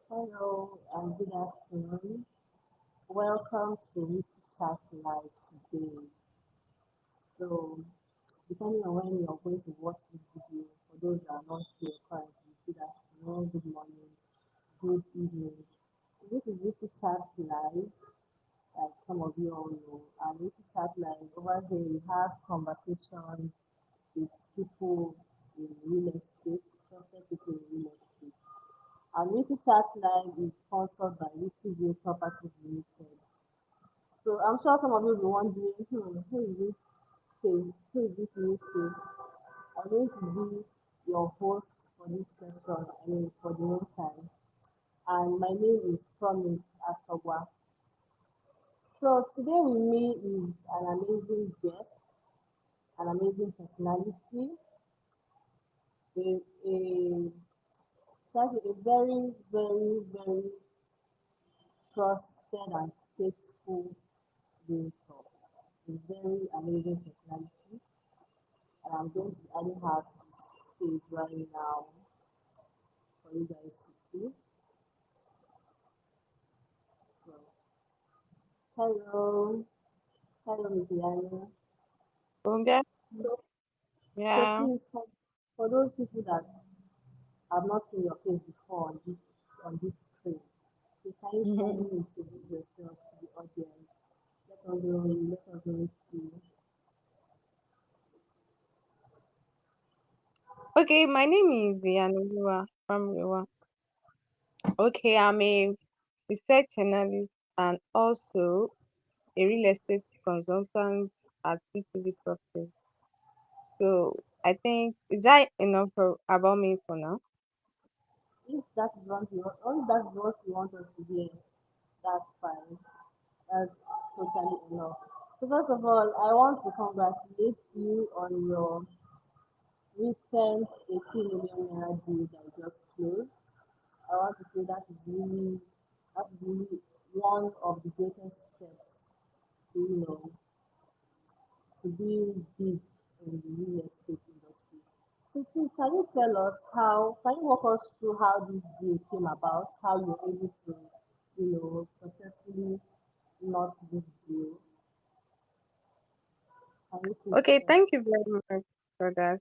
Hello and good afternoon. Welcome to Wittychat Live today. So, depending on when you're going to watch this video, for those that are not here currently, good afternoon, good morning, good evening. This is Wittychat Live, like some of you all know. And Wittychat Live, over here we have conversations with people in real estate, trusted people in real estate. And Wittychat Live is sponsored by Witty Properties Limited. So I'm sure some of you will be wondering, who is this space? Who is this new space? I'm going to be your host for this session, for the meantime. And my name is Promise Asogwa. So today with me is an amazing guest, an amazing personality, a such a very, very, very trusted and faithful realtor. A very amazing personality. And I'm going to add her to the stage right now for you guys to see. So, hello, hello, Miss Yano. Okay. So, so Yeah. please, for those people that have not seen your face before on this screen, please can you kindly introduce yourself to the audience? Let us know you, let us know you. Okay, my name is Yanuwa from Rewa. Okay, I'm a research analyst and also a real estate consultant at PTV Properties. So I think is that enough about me for now? If that is what you want, or if that is what you want us to hear, that's fine. That's totally enough. So first of all, I want to congratulate you on your recent 18 million naira deal that you just closed. I want to say that is really one of the greatest steps to to be big in the real estate industry. So please can you tell us can you walk us through how this deal came about, how you were able to, successfully knock this deal? Can you please Okay, tell us? thank you very much for that.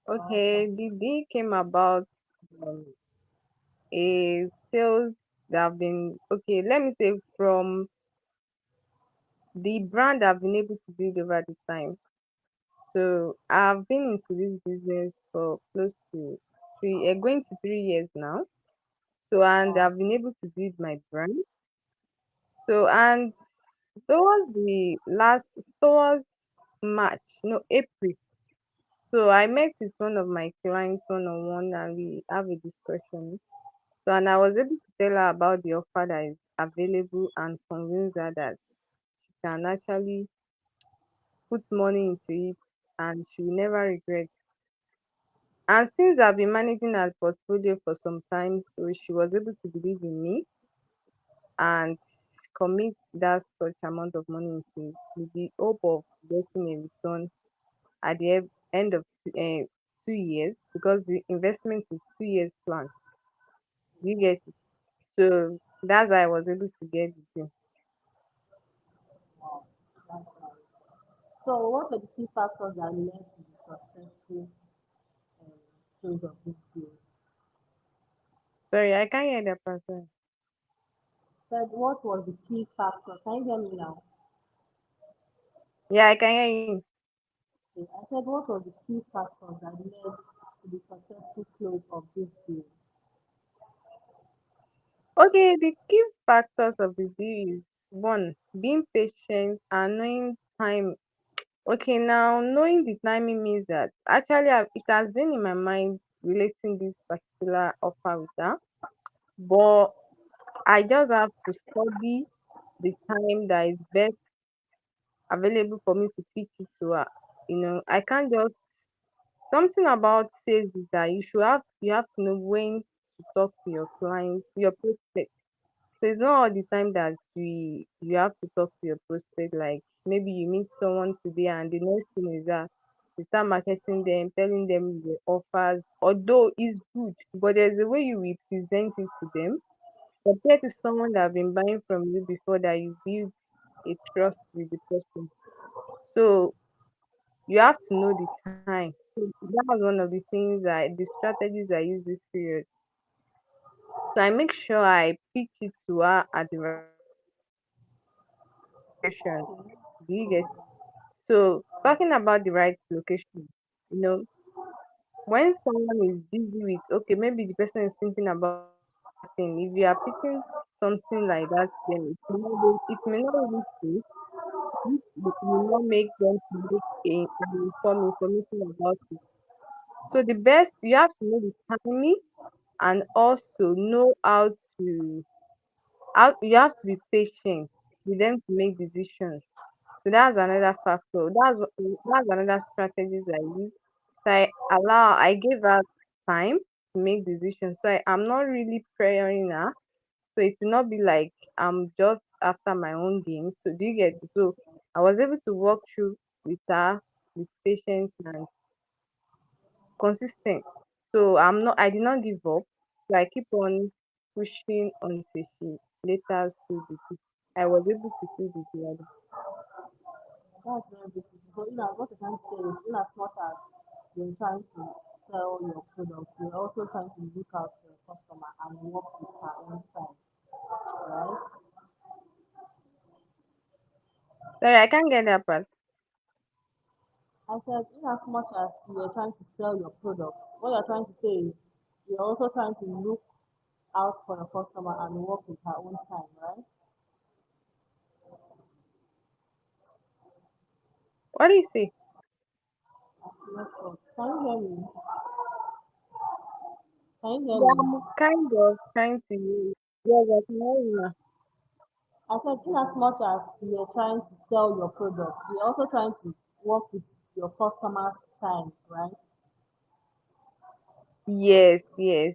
You're welcome. Okay, the deal came about um, a sales that have been okay. Let me say from the brand I've been able to build over the time. So I've been into this business for close to going to 3 years now. So and Wow. I've been able to build my brand. So and towards March, no April. So I met with one of my clients one on one and we have a discussion. So and I was able to tell her about the offer that is available and convince her that she can actually put money into it and she will never regret. And since I've been managing her portfolio for some time, so she was able to believe in me and commit that such amount of money into it with the hope of getting a return at the end of 2 years because the investment is 2 years plan. You get it. So that's how I was able to get the thing. Wow. That's nice. So what are the key factors that led to the successful um, close of this deal? Sorry, I can't hear that person. Said what was the key factor? Can you hear me now? Yeah, I can hear you. Okay. I said what was the key factors that led to the successful close of this deal? Okay, the key factors of the deal is one, being patient and knowing time. Okay, now knowing the timing means that actually it has been in my mind relating this particular offer with her, but I just have to study the time that is best available for me to pitch it to her. I can't just something about sales is that you have to know when to talk to your clients, your prospect. So it's not all the time that you have to talk to your prospect. Like maybe you meet someone today and the next thing is that You start marketing them, telling them your offers. Although it's good, but there's a way you will present it to them. Compared to someone that have been buying from you before, that you build a trust with the person. So you have to know the time. So that was one of the strategies I use this period. So I make sure I pitch it to her at the right location. Okay. Do you get? So talking about the right location, you know, when someone is busy with, okay, maybe the person is thinking about another thing. If you are picking something like that, then it may not really fit. It will not make them to make an informed information about it. So the best, you have to know the timing, and also know how you have to be patient with them to make decisions. So that's another factor. That's another strategies I use. So I gave her time to make decisions. So I'm not really pressuring her. So it will not be like I'm just after my own games. So do you get it? So I was able to walk through with her with patience and consistent. So I did not give up. So I keep on pushing until she later see the good. I was able to see the good. That's very beautiful. So, what I can say is, in as much as you're trying to sell your product, you're also trying to look out for your customer and work with her own side, right? Sorry, I can't get that part. I said, in as much as you're trying to sell your product, what you're trying to say is you're also trying to look out for your customer and work with her own time, right? What do you say? Network. Can you hear me? Can you hear Yeah, me? I'm kind of trying to use. Yes, I can hear you now. I said, in as much as you're trying to sell your product, you're also trying to work with your customers' time, right? Yes, yes.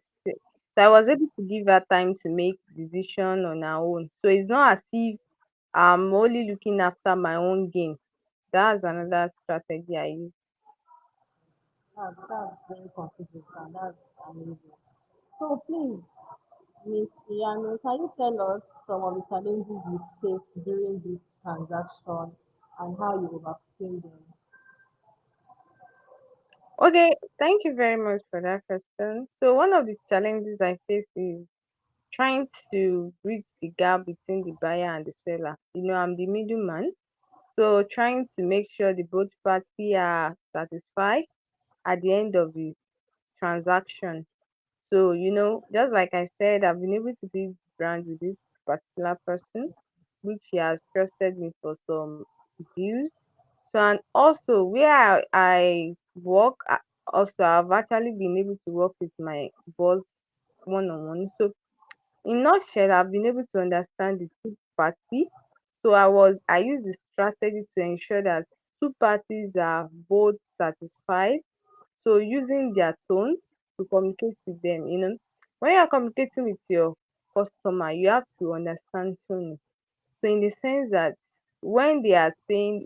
So I was able to give her time to make decision on her own. So it's not as if I'm only looking after my own gain. That's another strategy I use. That's very considerate and that's amazing. So please, Miss Iyanu, can you tell us some of the challenges you faced during this transaction and how you overcame them? Okay, thank you very much for that question. So one of the challenges I face is trying to bridge the gap between the buyer and the seller. I'm the middleman, so trying to make sure the both party are satisfied at the end of the transaction. So, just like I said, I've been able to build brand with this particular person, which he has trusted me for some deals. So, and also where I work, also I've actually been able to work with my boss one on one. So, in nutshell, I've been able to understand the two party. So I use the strategy to ensure that two parties are both satisfied, so using their tone to communicate with them, when you're communicating with your customer, you have to understand tone. So in the sense that when they are saying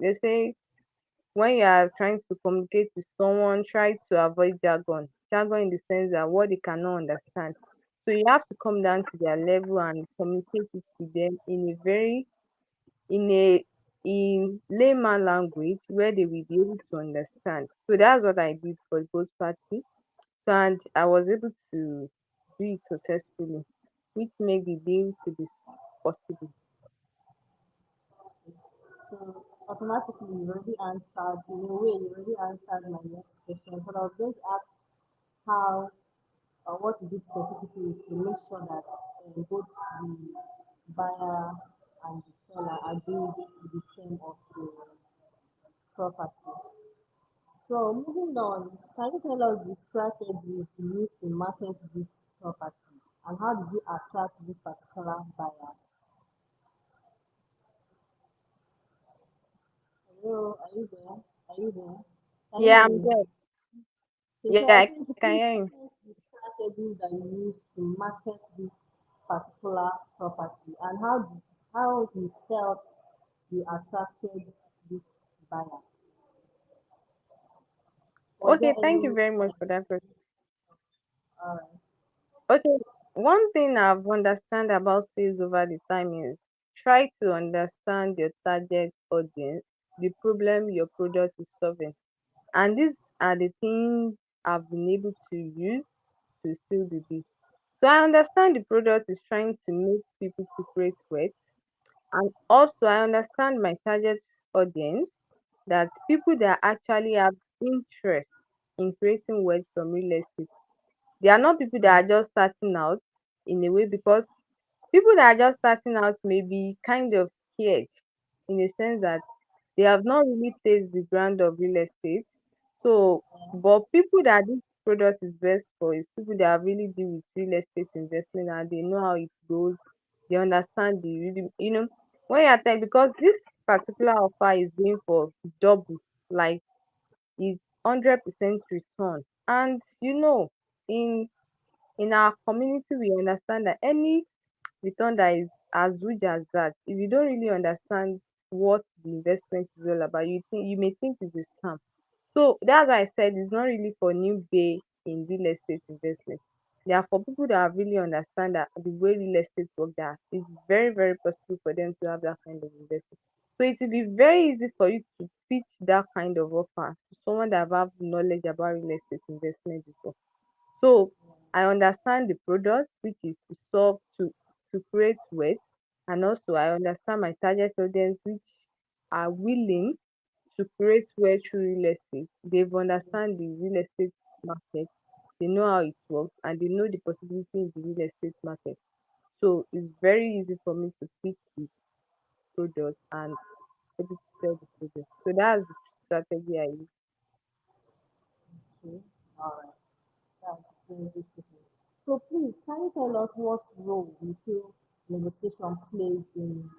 they say when you are trying to communicate with someone, try to avoid jargon. Jargon in the sense that what they cannot understand. So you have to come down to their level and communicate it to them in a in layman language where they will be able to understand. So that's what I did for both parties. So and I was able to do it successfully, which made the deal to be possible. So automatically you already answered, in a way you already answered my next question. But I was going to ask how what you did specifically to make sure that both the buyer and the seller agree to the term of the property. So moving on, can you tell us the strategies you used to market this property and how did you attract this particular buyer? Hello, are you there? Are you there? Can you Yeah, hear I'm me? good. Okay, so Yeah, I I think can please hear tell you. us the strategies that you use to market this particular property and how you felt you attracted this buyer. Was there Okay, thank you any? very much for that question. Alright. Okay, one thing I've understand about sales over the time is try to understand your target audience, the problem your product is solving. And these are the things I've been able to use to seal the deal. So I understand the product is trying to make people to create sweat. And also I understand my target audience, that people that actually have interest in creating wealth from real estate. They are not people that are just starting out in a way, because people that are just starting out may be kind of scared, in the sense that they have not really tasted the ground of real estate. So, Yeah. but people that this product is best for is people that really deal with real estate investment, and they know how it goes. They understand the really, when you're telling, because this particular offer is going for double, like is 100% return. And in our community, we understand that any return that is as huge as that, if you don't really understand what the investment is all about, you may think it's a scam. So that's why I said it's not really for new bay in real estate investment. They are for people that really understand that the way real estate work, that it's very, very possible for them to have that kind of investment. So it will be very easy for you to pitch that kind of offer to someone that have knowledge about real estate investment before. So I understand the product, which is to solve to create wealth, and also I understand my target audience, which are willing to create wealth through real estate. They've understand the real estate market, they know how it works, and they know the possibility in the real estate market. So it's very easy for me to pick the product and able to sell the product. So that's the strategy I use. Okay. Alright. That's very beautiful. So please, can you tell us what role you feel negotiation played in,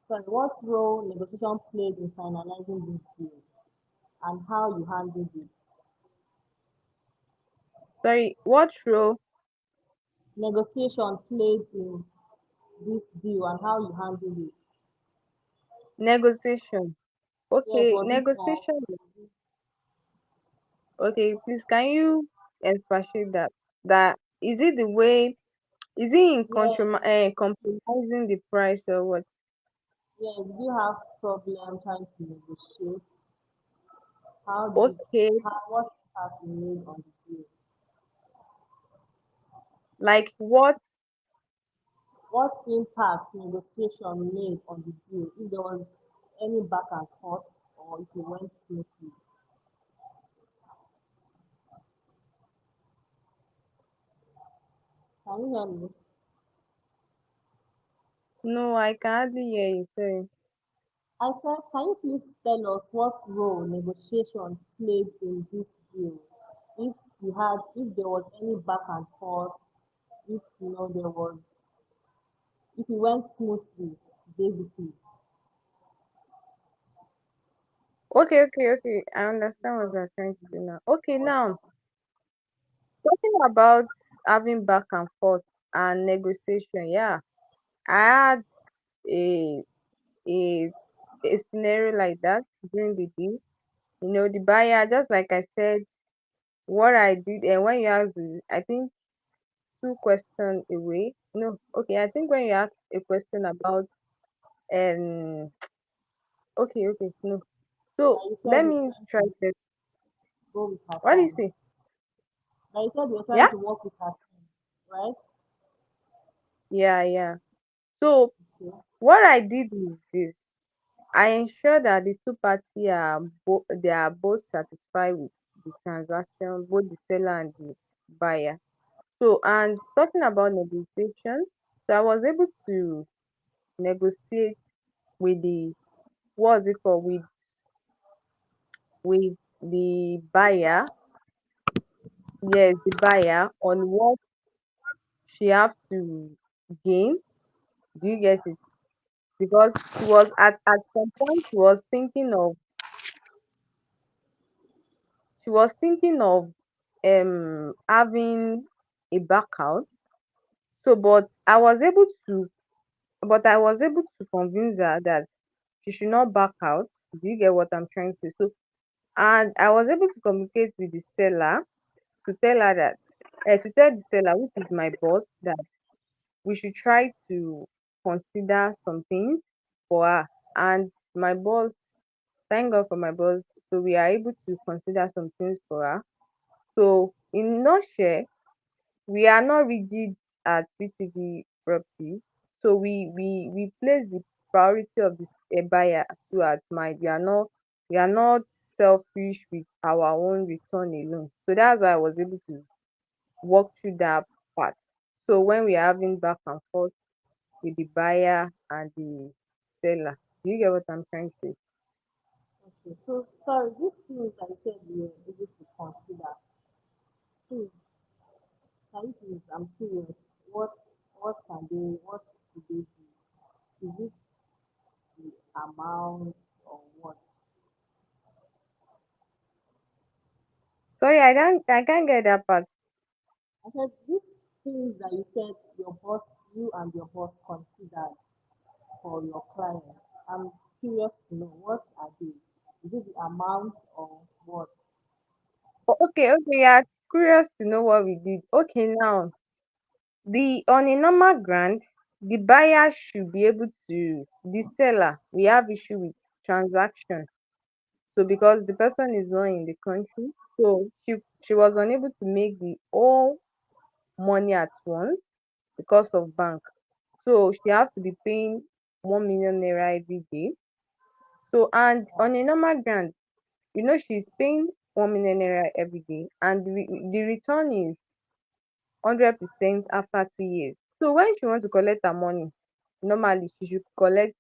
sorry, what role negotiation played in finalizing this deal and how you handled it? Sorry, what role? Negotiation played in this deal and how you handled it. Negotiation. Yes, Okay, was it negotiation. Okay, please can you expatiate that? That is it the way, is it in yes, compromising the price or what? yes, did you have problem trying to negotiate? How did Okay, what has been made on the deal? like what? What impact negotiation made on the deal? If there was any back and forth or if it went smoothly. Can you hear me? No, I can hardly hear you. Sorry. I said, can you please tell us what role negotiation played in this deal? If there was any back and forth, if there was, if it went smoothly, basically. Okay, okay, okay. I understand what you're trying to do now. Okay, now talking about having back and forth and negotiation. Yeah, I had a a a scenario like that during the deal. The buyer, just like I said, what I did, and when you ask, I think two questions away. No, okay, I think when you ask a question about um, okay, okay, no. So Like you said, let you're me trying try to this. go with her What do you time. say? Like you said, you're trying Yeah, to work with her time, right? yeah, yeah. So Okay. what I did is this: I ensure that the two parties they are both satisfied with the transaction, both the seller and the buyer. So, and talking about negotiation, so I was able to negotiate with the what's it called with the buyer, yes, the buyer, on what she have to gain. Do you get it? Because she was at some point she was thinking of having a back out. So but I was able to convince her that she should not back out. Do you get what I'm trying to say? So And I was able to communicate with the seller to tell her that, to tell the seller, which is my boss, that we should try to consider some things for her. And my boss, thank God for my boss, so we are able to consider some things for her. So in nutshell, we are not rigid at VTV properties. So we place the priority of the buyer to at mind. We are not selfish with our own return alone. So that's why I was able to walk through that part. So when we are having back and forth with the buyer and the seller, do you get what I'm trying to say? Okay, so sorry, these things that you said you were able to consider. Please, can you please? I'm curious. What what could they be? Is it the amount or what? Sorry, I can't get that part. I said these things that you said you and your boss considered for your client. I'm curious to know what are they? Is it the amount or what? Okay, yeah, curious to know what we did. Okay, now the on a normal grant, the buyer should be able to the seller. We have issue with transaction. So because the person is not in the country, so she was unable to make the all money at once because of bank. So she has to be paying 1 million naira every day. So and on a normal grant, she's paying 1 million naira every day, and the return is 100% after 2 years. So when she wants to collect her money, normally she should collect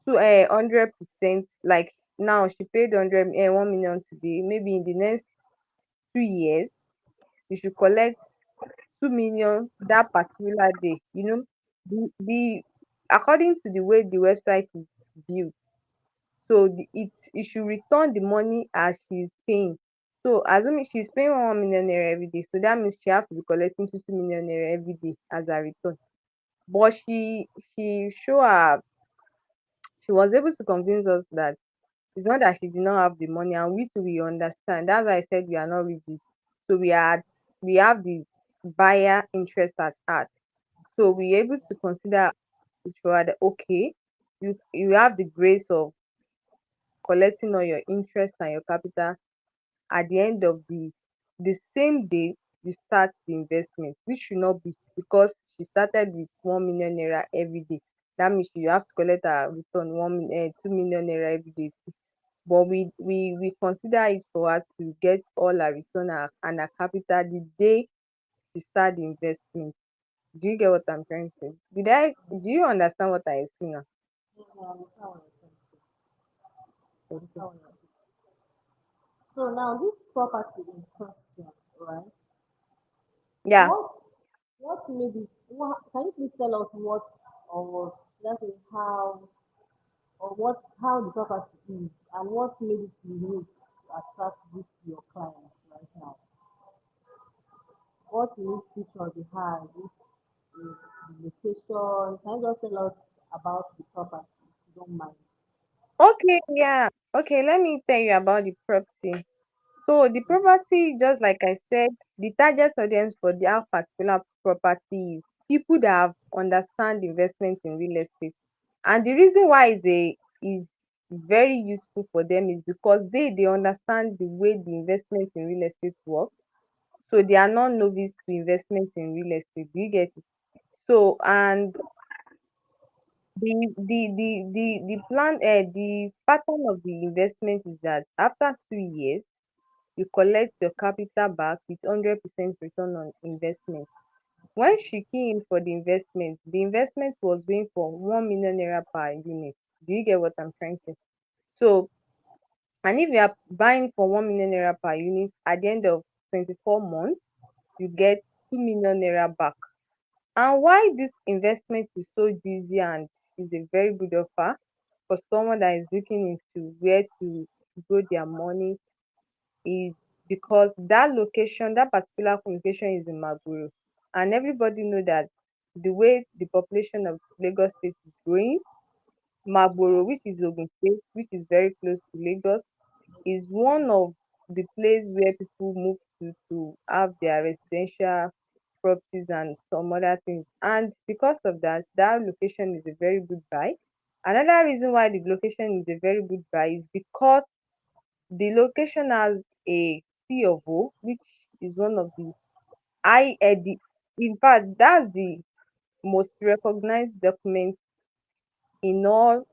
to 100%. Like now, she paid 1 million today. Maybe in the next 2 years, you should collect 2 million that particular day. The according to the way the website is built, so it should return the money as she's paying. So assuming she's paying 1 million naira every day, so that means she has to be collecting 2 million naira every day as a return. But she show her she was able to convince us that it's not that she did not have the money, and we too we understand. That's why I said we are not rigid. So we have the buyer interest at heart. So we're able to consider each other. Okay, you have the grace of collecting all your interest and your capital at the end of the same day you start the investment, which should not be because she started with 1 million naira every day. That means you have to collect her return 2 million naira every day. But we consider it for her to get all her return and her capital the day she start the investment. Do you get what I'm trying to say? Do you understand what I explain now? Yes, I understand what you're saying. I understand Okay. what you're saying. So now this property in question, right? Yeah. What what made it? Can you please tell us what or let's say how the property is and what made it unique to attract this your clients right now? What unique features it has? Is the location? Can you just tell us about the property if you don't mind? Okay, yeah. Okay, let me tell you about the property. So the property, just like I said, the target audience for that particular property is people that have understand investment in real estate. And the reason why is very useful for them is because they understand the way the investment in real estate works. So they are not novice to investment in real estate. Do you get it? So and the plan the pattern of the investment is that after 2 years you collect your capital back with 100% return on investment. When she came in for the investment was going for 1 million naira per unit. Do you get what I'm trying to say? So, and if you are buying for 1 million naira per unit, at the end of 24 months, you get 2 million naira back. And why this investment is so juicy and is a very good offer for someone that is looking into where to grow their money is because that particular location is in Magboro, and everybody know that the way the population of Lagos State is growing, Magboro, which is Ogun State, which is very close to Lagos. is one of the place where people move to have their residential properties and some other things. And because of that, that location is a very good buy. Another reason why the location is a very good buy is because the location has a C of O, which is one of the the in fact that's the most recognized document in all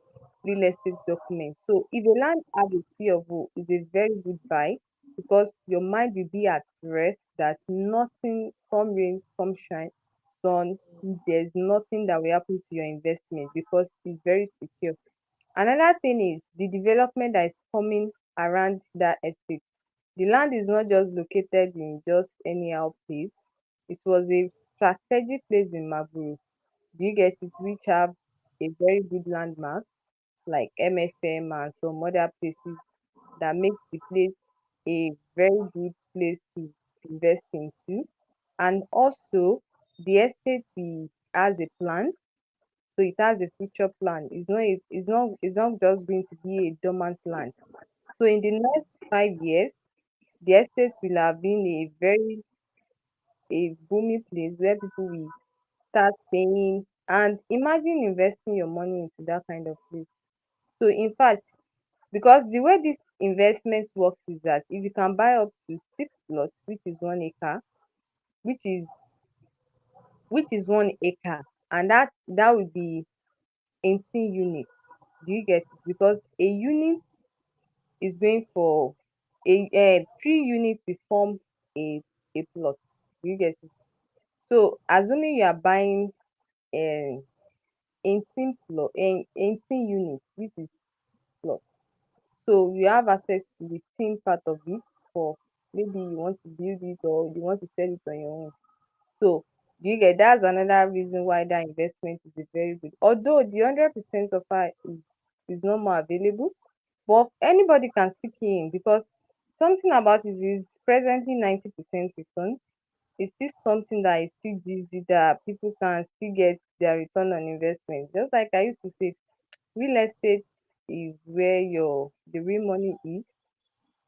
real estate documents. So if a land have a C of O, is a very good buy because your mind will be at rest that nothing, come rain, come shine, sun, there's nothing that will happen to your investment because it's very secure. Another thing is the development that is coming around that estate. The land is not just located in just anyhow place. It was a strategic place in Magburo. Do you get it? Which have a very good landmark like MFM and some other places that makes the place a very good place to invest into. And also the estate we has a plan, so it has a future plan. It's not just going to be a dormant land. So in the next 5 years, the estate will have been a booming place where people will start paying. And imagine investing your money into that kind of place. So in fact, because the way this investment works is that if you can buy up to 6 plots, which is 1 acre, which is 1 acre, and that would be 18 units. Do you get it? Because a unit is going for 3 units will form a plot. Do you get it? So assuming you are buying um 18 units, which is plot. So you have access to the 10 part of it for maybe you want to build it or you want to sell it on your own. So do you get, that's another reason why that investment is a very good. Although the 100% offer is no more available, but anybody can still key in because something about it is presently 90% return. It's still something that is still busy that people can still get their return on investment. Just like I used to say, real estate is where your the real money is,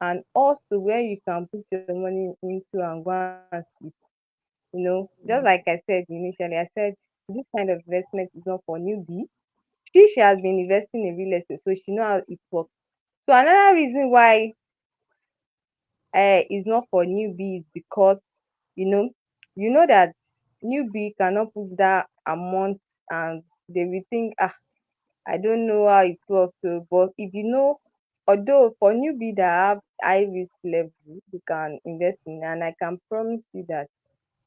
and also where you can put your money into and go and sleep. Just like I said initially, I said this kind of investment is not for newbie. She has been investing in real estate, so she know how it works. So another reason why is not for newbies because you know that newbie cannot put that amount and they will think, I don't know how it works. So but if you know, although for newbie that have high risk level, you can invest in, and I can promise you that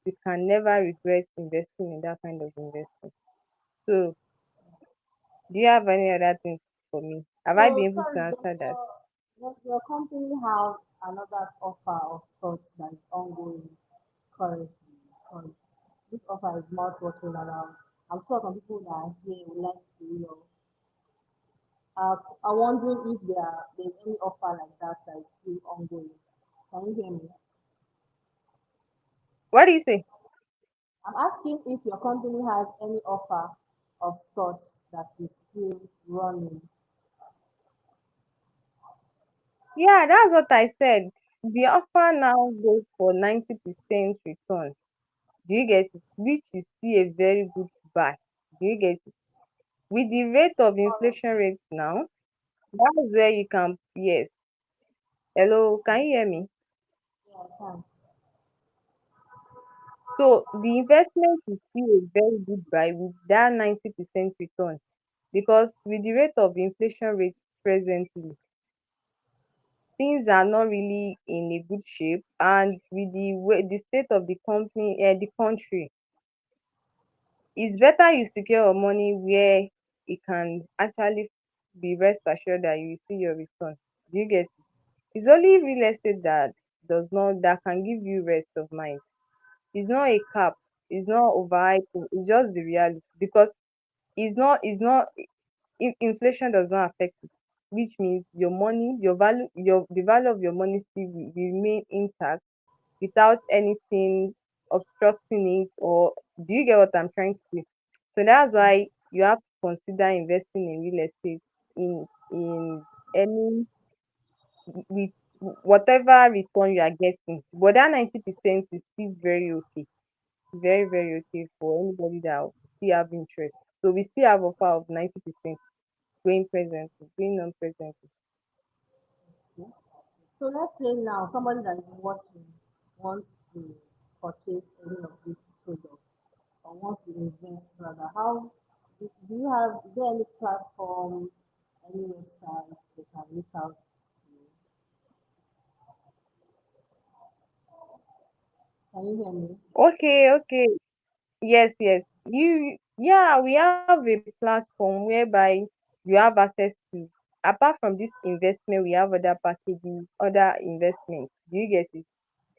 you can never regret investing in that kind of investment. So do you have any other things for me? Have I So been able to sorry, answer that? does your company have another offer of sorts that is ongoing currently? Because this offer is not working around. I'm sure some people that are here would like to, I'm wondering if there's any offer like that that is still ongoing. Can you hear me? What do you say? I'm asking if your company has any offer of sorts that is still running. Yeah, that's what I said. The offer now goes for 90% return. Do you get it? Which is still a very good buy. Do you get it? With the rate of inflation rate now, that is where you can, yes. Hello, can you hear me? Yeah, I can. So the investment is still a very good buy with that 90% return because with the rate of inflation rate presently, things are not really in a good shape, and with the state of the company, the country, it's better you secure your money where it can actually be rest assured that you will see your return. Do you get it? It's only real estate that can give you rest of mind. It's not a cap, it's not overhyped, it's just the reality because it's not inflation does not affect it, which means your money, your value, the value of your money still will remain intact without anything obstructing it. Or do you get what I'm trying to say? So that's why you have to consider investing in real estate in any with whatever return you are getting. But that 90% is still very okay, very, very okay for anybody that still have interest. So we still have offer of 90% going presently, going on presently. Okay. So let's say now somebody that is watching wants to purchase any of these products or wants to invest rather. How do you have, is there any platform, any website they can reach out to? Can you hear me? Okay, okay. Yes, yes. Yeah, we have a platform whereby you have access to, apart from this investment, we have other packages, other investments. Do you get it?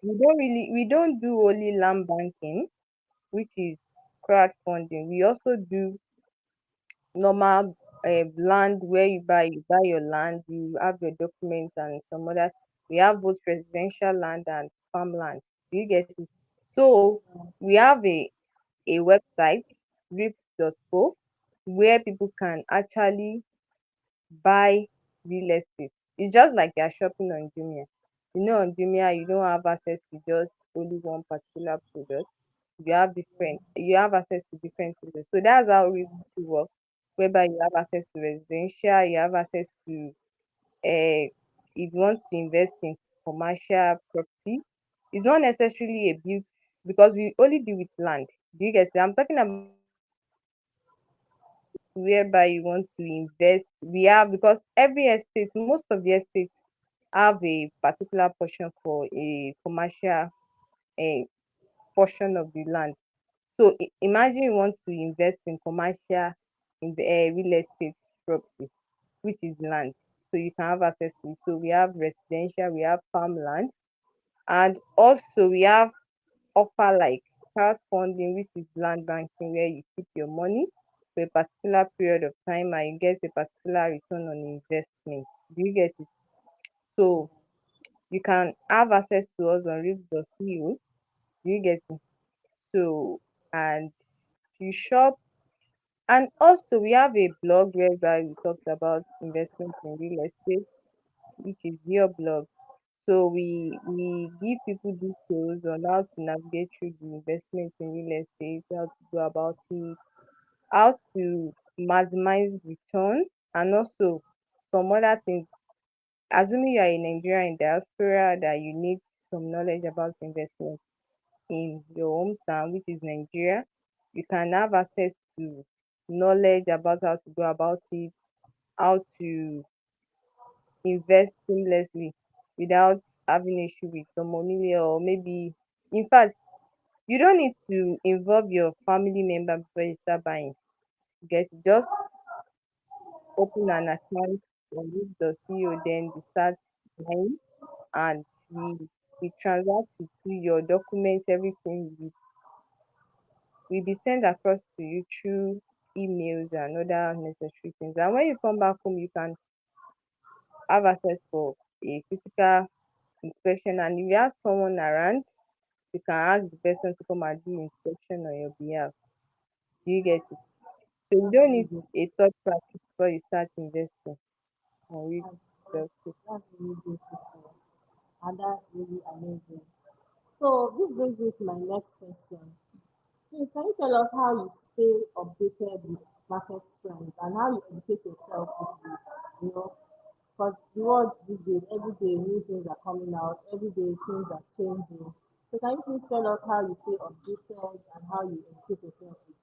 We don't do only land banking, which is crowdfunding. We also do normal land where you buy your land, you have your documents and some other. We have both residential land and farmland. Do you get it? So we have a website, rips.co, where people can actually buy real estate. It's just like you're shopping on Jumia. You know, on Jumia, you don't have access to just only one particular product. You have access to different products. So that's how real estate works, whereby you have access to residential, you have access to if you want to invest in commercial property, it's not necessarily a build because we only deal with land. Do you get it? I'm talking about whereby you want to invest. We have because every estate, most of the estates have a particular portion for a commercial a portion of the land. So imagine you want to invest in commercial in the real estate property, which is land. So you can have access to it. So we have residential, we have farmland, and also we have offer like crowdfunding, which is land banking, where you keep your money for a particular period of time and you get a particular return on investment. Do you get it? So you can have access to us on rips.co. Do you get it? So and you shop, and also we have a blog whereby we talked about investment in real estate, which is your blog. So we give people details on how to navigate through the investment in real estate, how to go about it, how to maximize return, and also some other things. Assuming you are a Nigerian in diaspora that you need some knowledge about investment in your hometown, which is Nigeria, you can have access to knowledge about how to go about it, how to invest seamlessly without having issue with some money or maybe in fact you don't need to involve your family member before you start buying. Get just open an account on this.co, then you start buying, and we transact with you your documents, everything will be sent across to you through emails and other necessary things. And when you come back home, you can have access for a physical inspection. And if you have someone around, you can ask the person to come and do inspection on your behalf. Do you get it? So you That's don't really need good. a third party before you start investing on real That's, estate. that's really beautiful. And that's really amazing. So this brings me to my next question. Please, can you tell us how you stay updated with market trends and how you educate yourself with because the world these days, every day new things are coming out, every day things are changing. So can you please tell us how you stay updated and how you educate yourself with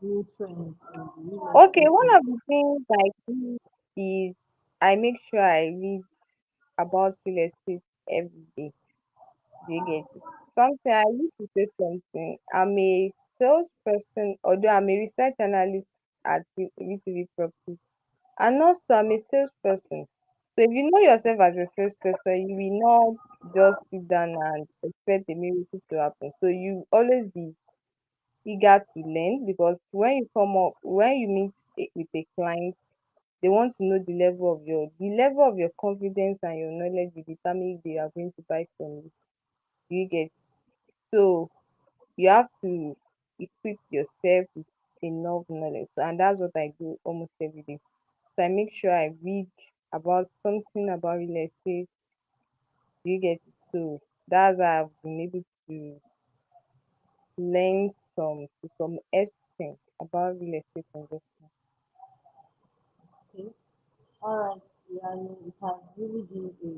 new trends in the real Okay, estate one of industry? the things I do is I make sure I read about real estate every day. Do you get it? Something I used to say something. I'm a salesperson, although I'm a research analyst at VTV Properties, and also I'm a salesperson. So if you know yourself as a salesperson, you will not just sit down and expect a miracle to happen. So you always be eager to learn because when you meet with a client, they want to know the level of your confidence and your knowledge will determine if they are going to buy from you. Do you get? So you have to equip yourself with enough knowledge. So, and that's what I do almost every day. So I make sure I read about something about real estate. You get it? So that's how I've been able to learn some to some extent about real estate investment. Okay. All right. Yeah, it has really been a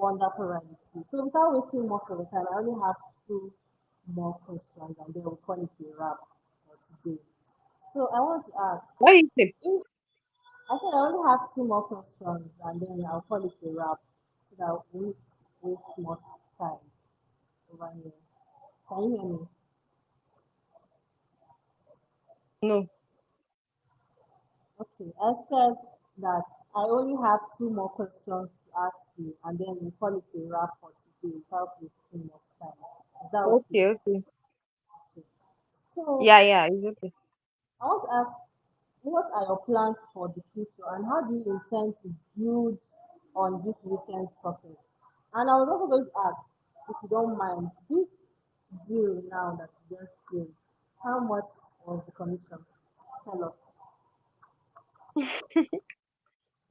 wonderful ride with you. So without wasting much of the time, I only have two more questions and then we'll call it a wrap for today. So I want to ask, What do you say? if I said I only have two more questions and then I'll call it a wrap so that we won't waste much time over here. Can you hear me? No. Okay. I said that I only have two more questions to ask you and then we'll call it a wrap for today without wasting much time. Is that okay? Okay, okay. Okay. So Yeah, yeah, it's okay. I want to ask, what are your plans for the future and how do you intend to build on this recent success? And I was also going to ask, if you don't mind, this deal now that you just did, how much was the commission? Tell us.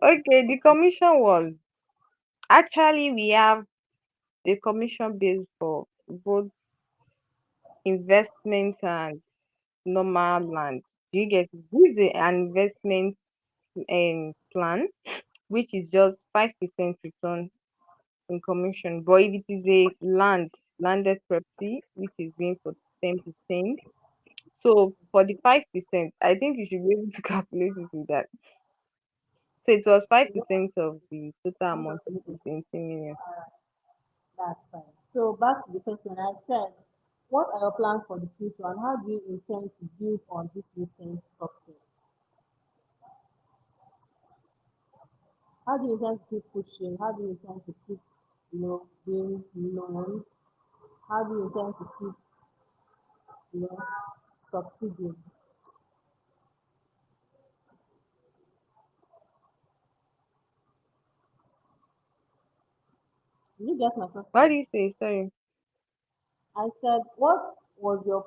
Okay, the commission was actually we have the commission based for both investment and normal land. Do you get it? This is an investment plan, which is just 5% return in commission. But if it is a landed property, which is going for 10%. So for the 5%, I think you should be able to calculate it with that. So it was five Okay, percent of the total amount of amount, which people. is 20 million. All right, that's fine. So back to the question I said, what are your plans for the future and how do you intend to build on this recent success? How do you intend to keep pushing? How do you intend to keep, being known? How do you intend to keep, you know, succeeding? Did you get my What question? do you say? Sorry. I said, what was your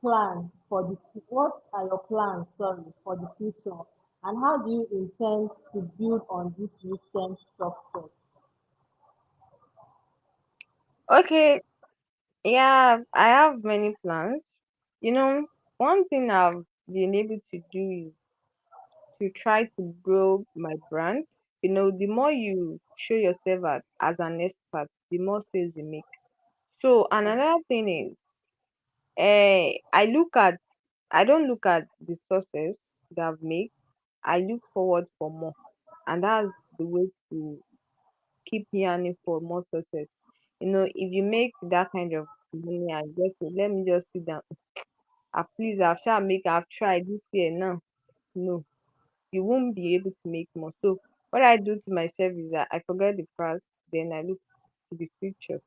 plan for what are your plans, sorry, for the future? And how do you intend to build on this recent success? Okay, yeah, I have many plans. You know, one thing I've been able to do is to try to grow my brand. You know, the more you show yourself as an expert, the more sales you make. So Yeah, another thing is, I don't look at the success that I've made. I look forward for more, and that's the way to keep yearning for more success. You know, if you make that kind of money and just say, let me just sit down, please, I've tried make, I've tried this year now. No, you won't be able to make more. So what I do to myself is that I forget the past, then I look to the future.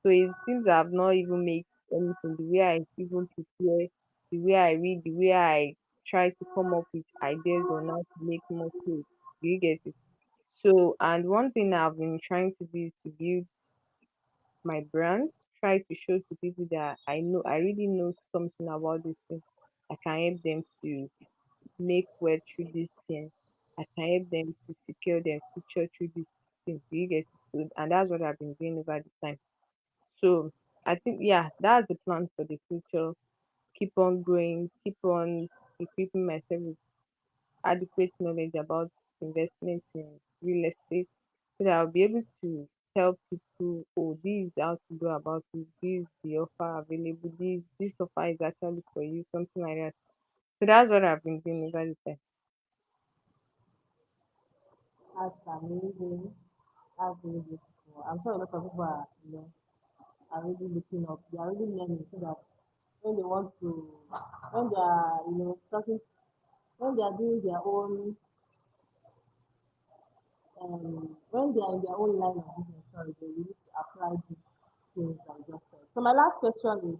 So it seems I've not even made anything. The way I even prepare, the way I read, the way I try to come up with ideas on how to make more clothes. Do you get it? So, and one thing I've been trying to do is to build my brand, try to show to people that I really know something about this thing. I can help them to make well through this thing. I can help them to secure their future through this thing. Do you get it? So, and that's what I've been doing over the time. So I think yeah, that's the plan for the future. Keep on growing, keep on equipping myself with adequate knowledge about investment in real estate so that I'll be able to tell people, oh, this is how to go about it, this is the offer available, this offer is actually for you, something like that. So that's what I've been doing over the time. that's amazing. That's really beautiful. I'm sure a lot of people are really looking up. They are really learning so that when they want to, when they are, starting, when they are doing their own, when they are in their own line of business, sorry, they need to apply these things I just said. So my last question is,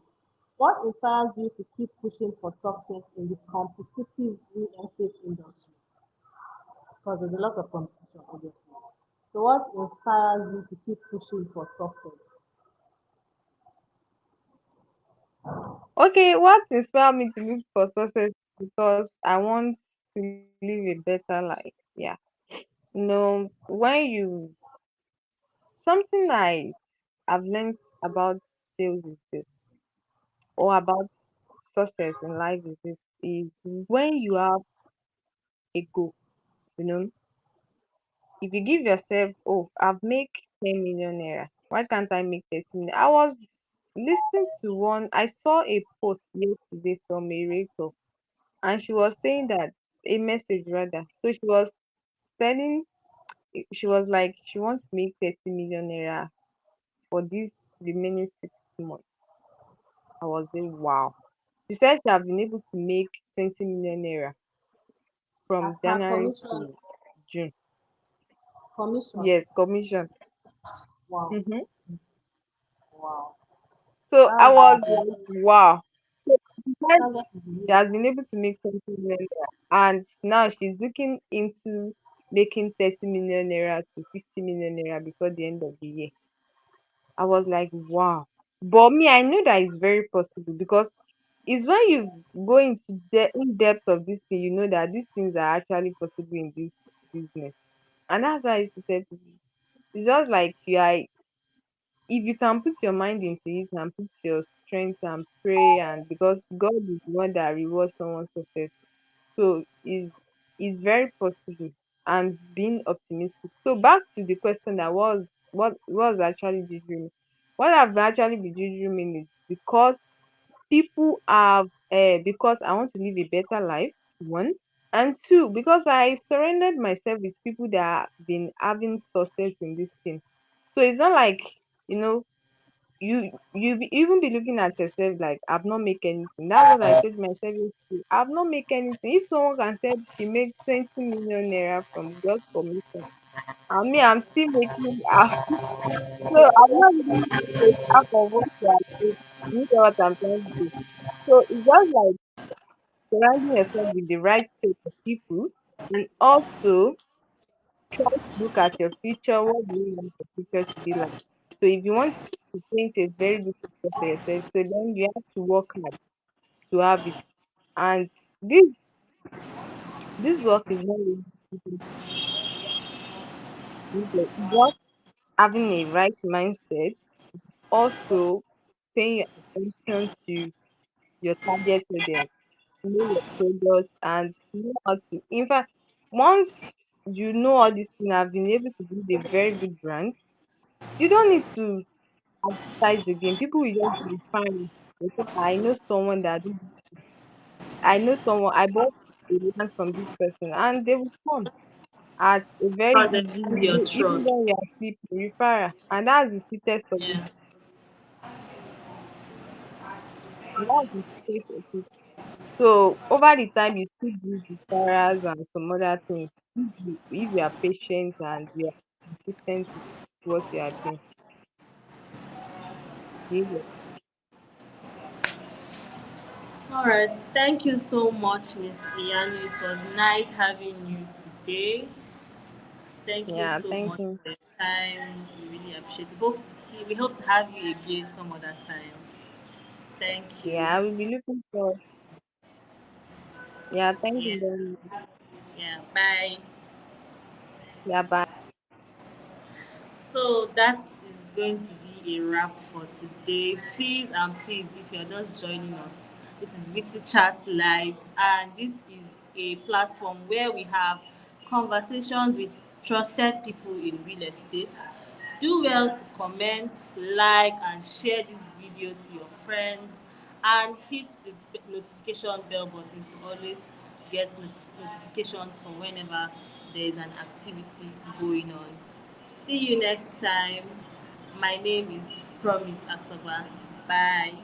what inspires you to keep pushing for success in the competitive real estate industry? Because there's a lot of competition, obviously. So what inspires you to keep pushing for success? Okay, what inspired me to look for success because I want to live a better life. Yeah. When you something I've learned about sales is this, or about success in life is this, is when you have a goal, you know, if you give yourself, oh, I've make 10 million naira, why can't I make 30 million? I was listening to one, I saw a post yesterday from a rector, and she was saying that, a message rather. So telling, she was like, she wants to make 30 million naira for this remaining 6 months. I was saying, wow. She said she have been able to make 20 million naira As from per January commission, to June. commission. Yes, commission. Wow, hmm wow. So I That's was just like, wow. So she said that's just she has been able to make 20 million naira, and now she's looking into making 30 million naira to 50 million naira before the end of the year. I was like, wow. But me, I know that it's very possible, because it's when you go into in depth of this thing, you know that these things are actually possible in this business. And that's why I used to tell people, it's just like you are, if you can put your mind into it and put your strength and pray, and because God is the one that rewards someone's success. So is very possible, and being optimistic. So back to the question, that was what was actually the dream. What I've actually been dreaming is because people have, because I want to live a better life, one, and two, because I surrendered myself with people that have been having success in this thing. So it's not like, you know, even be looking at yourself like, I've not make anything. That's what I told myself yesterday. I've not make anything. If someone can say she made 20 million naira from God's commission, and me, I'm still making so I'm not really a half of what you are doing. You know what I'm trying to do. So it's just like surrounding yourself with the right set of people, and also try to look at your future. What do you want your future to be like? So if you want to paint a very good picture for yourself, so then you have to work hard to have it. And this this work is not really easy. It's just having a right mindset, also paying your attention to your target audience, know your product, and know how to, in fact, once you know all these things, have been able to build a very good brand, you don't need to advertise again. People will just be fine. They say, I know someone that do this. I know someone, I bought a land from this person, and they will come at a very because they easy earned your way, even trust. when you are sleeping, referral. And that's the sweetest of it. Yeah. That's the sweetest of it. So over the time, you still do referrals and some other things. If you are patient and you are consistent with what you are doing, you will. All right. Thank you so much, Miss Iyanu. It was nice having you today. Thank you Yeah, so thank much you. for your time. We really appreciate it. Hope to see. We hope to have you again some other time. Thank you. Yeah, I will be looking for. Yeah, thank you Yeah. very much. Yeah. Bye. Yeah, bye. So that is going to be a wrap for today. Please and please, if you're just joining us, this is Wittychat Live, and this is a platform where we have conversations with trusted people in real estate. Do well to comment, like, and share this video to your friends, and hit the notification bell button to always get notifications for whenever there is an activity going on. See you next time. My name is Promise Asoba. Bye.